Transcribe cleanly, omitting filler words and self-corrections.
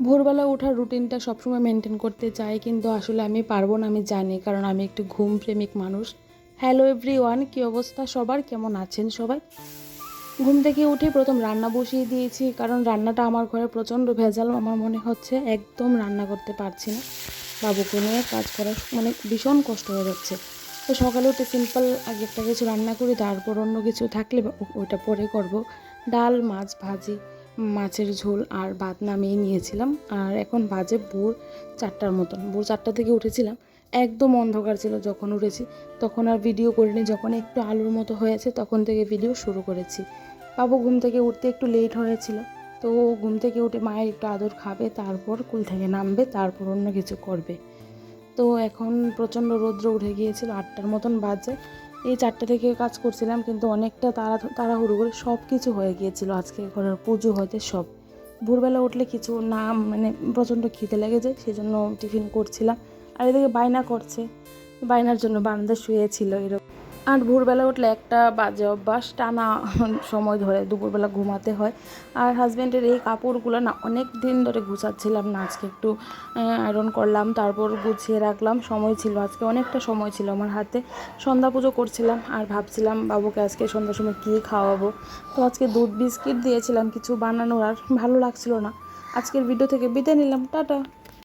ভোরবেলা ওঠার রুটিনটা সবসময় মেনটেন করতে চাই, কিন্তু আসলে আমি পারবো না, আমি জানি, কারণ আমি একটু ঘুম প্রেমিক মানুষ। হ্যালো এভরিওয়ান, কী অবস্থা সবার, কেমন আছেন সবাই? ঘুম থেকে উঠে প্রথম রান্না বসিয়ে দিয়েছি, কারণ রান্নাটা আমার ঘরে প্রচণ্ড ভেজাল। আমার মনে হচ্ছে একদম রান্না করতে পারছি না, বাবুকে নিয়ে কাজ করা মানে ভীষণ কষ্ট হয়ে যাচ্ছে। তো সকালে উঠে সিম্পল আগে একটা কিছু রান্না করি, তারপর অন্য কিছু থাকলে ওইটা পরে করব। ডাল, মাছ ভাজি, মাছের ঝোল আর ভাত নামিয়ে নিয়েছিলাম। আর এখন বাজে ভোর 4টার মতন। ভোর 4টা থেকে উঠেছিলাম, একদম অন্ধকার ছিল যখন উঠেছি। তখন আর ভিডিও করিনি, যখন একটু আলোর মতো হয়েছে তখন থেকে ভিডিও শুরু করেছি। বাবু ঘুম থেকে উঠতে একটু লেট হয়েছিল, তো ঘুম থেকে উঠে মায়ের একটু আদর খাবে, তারপর কুল থেকে নামবে, তারপর অন্য কিছু করবে। তো এখন প্রচণ্ড রৌদ্র উঠে গিয়েছিল, 8টার মতন বাজে। এই 4টা থেকে কাজ করছিলাম, কিন্তু অনেকটা তাড়াহুড়ো করে সব কিছু হয়ে গিয়েছিল। আজকে ঘরের পুজো হইতে সব ভোরবেলা উঠলে কিছু না মানে প্রচণ্ড খিদে লেগে যায়, সেজন্য টিফিন করছিলাম। আর এদিকে বায়না করছে, বায়নার জন্য বারান্দায় শুয়েছিল এরকম। আর ভোরবেলা উঠলে একটা বাজে অভ্যাস, টানা সময় ধরে দুপুরবেলা ঘুমাতে হয়। আর হাজব্যান্ডের এই কাপড়গুলো না অনেক দিন ধরে গুছাচ্ছিলাম না, আজকে একটু আয়রন করলাম, তারপর গুছিয়ে রাখলাম। সময় ছিল, আজকে অনেকটা সময় ছিল আমার হাতে। সন্ধ্যা পুজো করছিলাম আর ভাবছিলাম বাবুকে আজকে সন্ধ্যার সময় কী খাওয়াবো। তো আজকে দুধ বিস্কিট দিয়েছিলাম কিছু বানানোর, আর ভালো লাগছিল না। আজকের ভিডিও থেকে বিদায় নিলাম, টাটা।